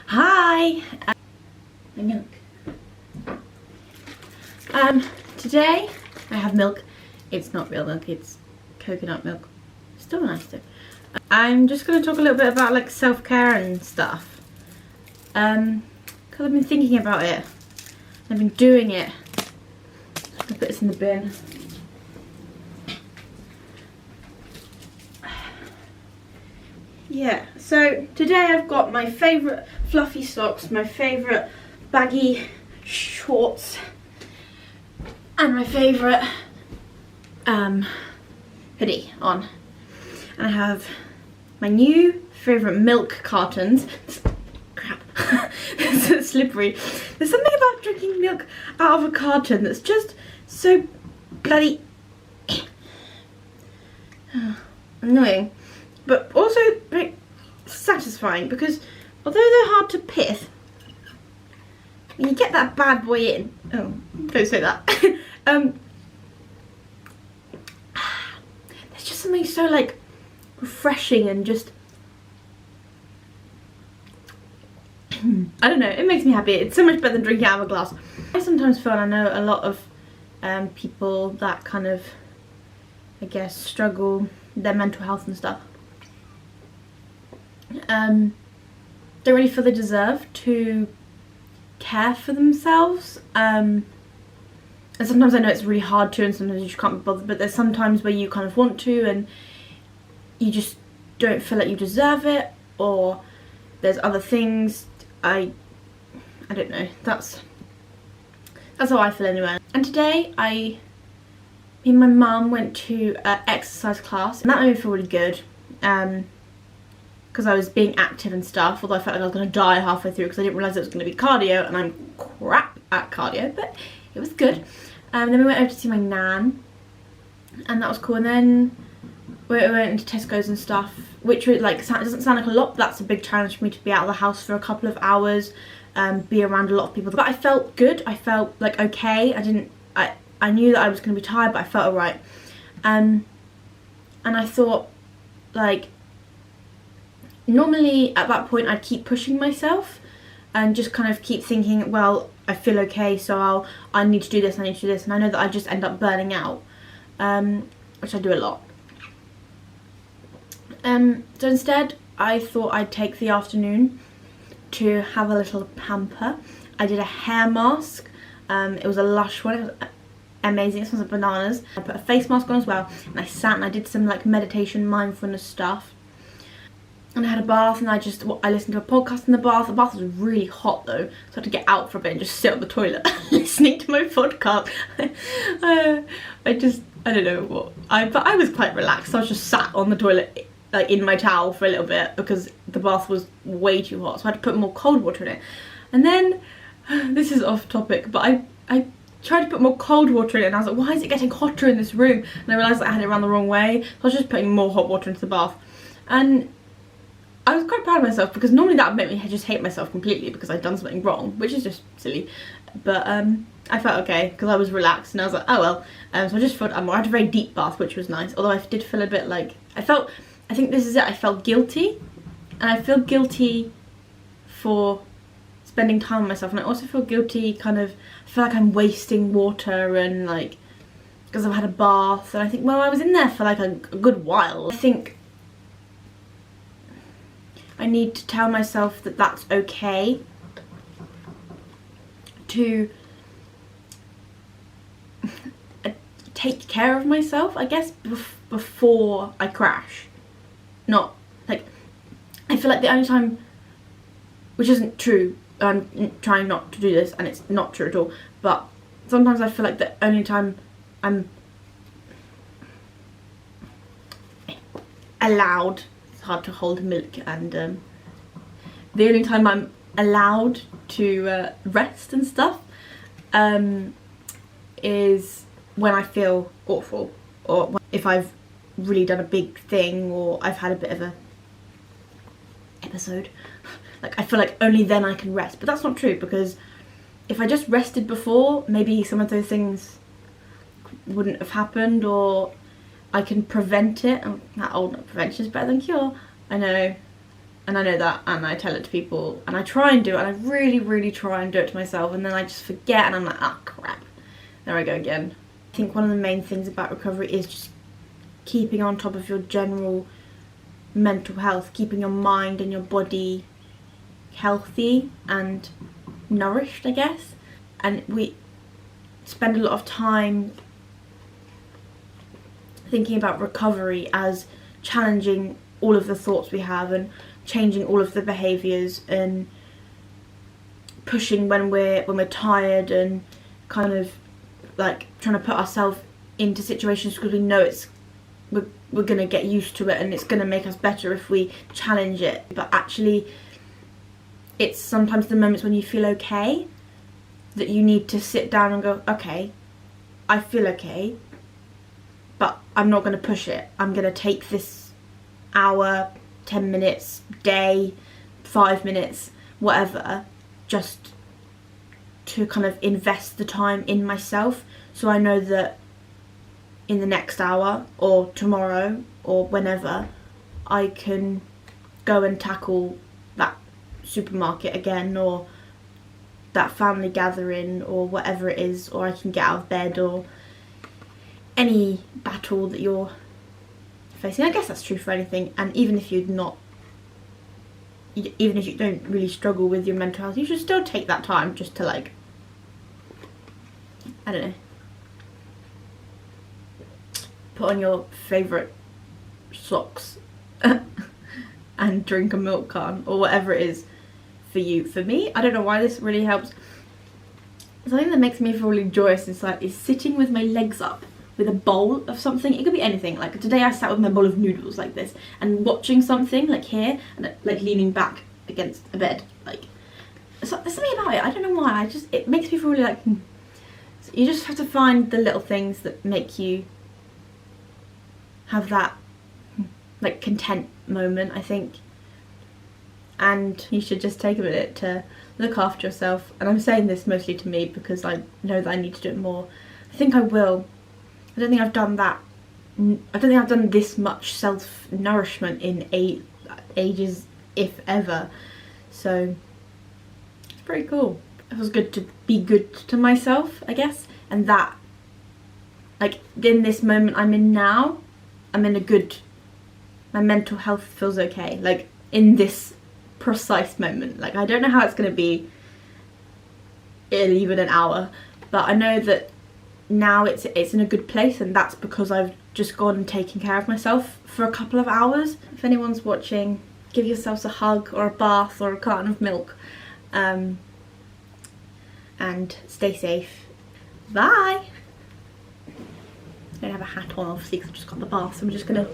Hi! My milk. Today I have milk. It's not real milk, it's coconut milk. Still nice though. I'm just going to talk a little bit about like self-care and stuff. Because I've been thinking about it. I've been doing it. I'll put this in the bin. Yeah, so today I've got my favourite fluffy socks, my favourite baggy shorts, and my favourite hoodie on. And I have my new favourite milk cartons. Crap, it's so slippery. There's something about drinking milk out of a carton that's just so bloody annoying. But also very satisfying, because although they're hard to pith, when you get that bad boy in, oh, don't say that, there's just something so like refreshing and just, I don't know, it makes me happy. It's so much better than drinking out of a glass. I sometimes feel, and I know a lot of people that kind of, I guess, struggle with their mental health and stuff, don't really feel they deserve to care for themselves, and sometimes I know it's really hard to, and sometimes you just can't be bothered, but there's some times where you kind of want to and you just don't feel like you deserve it, or there's other things. I don't know, that's how I feel anyway. And today me and my mum went to an exercise class, and that made me feel really good, because I was being active and stuff, although I felt like I was going to die halfway through because I didn't realise it was going to be cardio, and I'm crap at cardio, but it was good. Then we went over to see my nan, and that was cool. And then we went into Tesco's and stuff, which was like, it doesn't sound like a lot, but that's a big challenge for me, to be out of the house for a couple of hours, be around a lot of people. But I felt good, I felt like okay. I knew that I was going to be tired, but I felt alright. And I thought, like, normally at that point I'd keep pushing myself and just kind of keep thinking, well, I feel okay, so I need to do this, I need to do this, and I know that I just end up burning out, which I do a lot. So instead I thought I'd take the afternoon to have a little pamper. I did a hair mask. It was a Lush one. It was amazing. It smells like bananas. I put a face mask on as well, and I sat and I did some like meditation, mindfulness stuff. And I had a bath, and I listened to a podcast in the bath. The bath was really hot though, so I had to get out for a bit and just sit on the toilet listening to my podcast. I don't know what, but I was quite relaxed. So I was just sat on the toilet, like in my towel for a little bit, because the bath was way too hot, so I had to put more cold water in it. And then, this is off topic, but I tried to put more cold water in it, and I was like, why is it getting hotter in this room? And I realised that I had it around the wrong way, so I was just putting more hot water into the bath. And I was quite proud of myself, because normally that would make me just hate myself completely because I'd done something wrong, which is just silly. But I felt okay because I was relaxed, and I was like, oh well. So I just felt I had a very deep bath, which was nice. Although I did feel a bit like, I think this is it, I felt guilty. And I feel guilty for spending time with myself, and I also feel guilty, I feel like I'm wasting water, and like, because I've had a bath, and I think, well, I was in there for like a good while. I think I need to tell myself that that's okay to take care of myself, I guess, before I crash. Not like, I feel like the only time, which isn't true, I'm trying not to do this and it's not true at all, but sometimes I feel like the only time I'm allowed, it's hard to hold milk, and the only time I'm allowed to rest and stuff is when I feel awful, or if I've really done a big thing, or I've had a bit of a episode. Like, I feel like only then I can rest, but that's not true, because if I just rested before, maybe some of those things wouldn't have happened, or I can prevent it. I'm that old, not prevention is better than cure, I know, And I know that, and I tell it to people, and I try and do it, and I really, really try and do it to myself, and then I just forget, and I'm like, oh crap, there I go again. I think one of the main things about recovery is just keeping on top of your general mental health, keeping your mind and your body healthy and nourished, I guess. And we spend a lot of time thinking about recovery as challenging all of the thoughts we have and changing all of the behaviours and pushing when we're tired, and kind of like trying to put ourselves into situations because we know we're gonna get used to it and it's gonna make us better if we challenge it. But actually, it's sometimes the moments when you feel okay that you need to sit down and go, okay, I feel okay, but I'm not gonna push it. I'm gonna take this hour, 10 minutes, day, 5 minutes, whatever, just to kind of invest the time in myself, so I know that in the next hour or tomorrow or whenever I can go and tackle that supermarket again, or that family gathering, or whatever it is, or I can get out of bed, or any battle that you're facing. I guess that's true for anything, and even if you don't really struggle with your mental health, you should still take that time just to, like, I don't know, put on your favourite socks and drink a milk carton, or whatever it is for you. For me, I don't know why this really helps. Something that makes me feel really joyous inside is sitting with my legs up with a bowl of something. It could be anything. Like today I sat with my bowl of noodles like this and watching something like here, and like leaning back against a bed. Like, so there's something about it, I don't know why, it makes me feel really like, So you just have to find the little things that make you have that like content moment, I think. And you should just take a minute to look after yourself. And I'm saying this mostly to me because I know that I need to do it more. I think I will. I don't think I've done that. I don't think I've done this much self-nourishment in ages, if ever. So it's pretty cool. It was good to be good to myself, I guess. And that, like, in this moment I'm in now, I'm in a good, my mental health feels okay. Like, in this precise moment. Like, I don't know how it's going to be in even an hour, but I know that now it's in a good place, and that's because I've just gone and taken care of myself for a couple of hours. If anyone's watching, give yourselves a hug or a bath or a carton of milk, and stay safe. Bye! I don't have a hat on obviously because I just got the bath, so I'm just gonna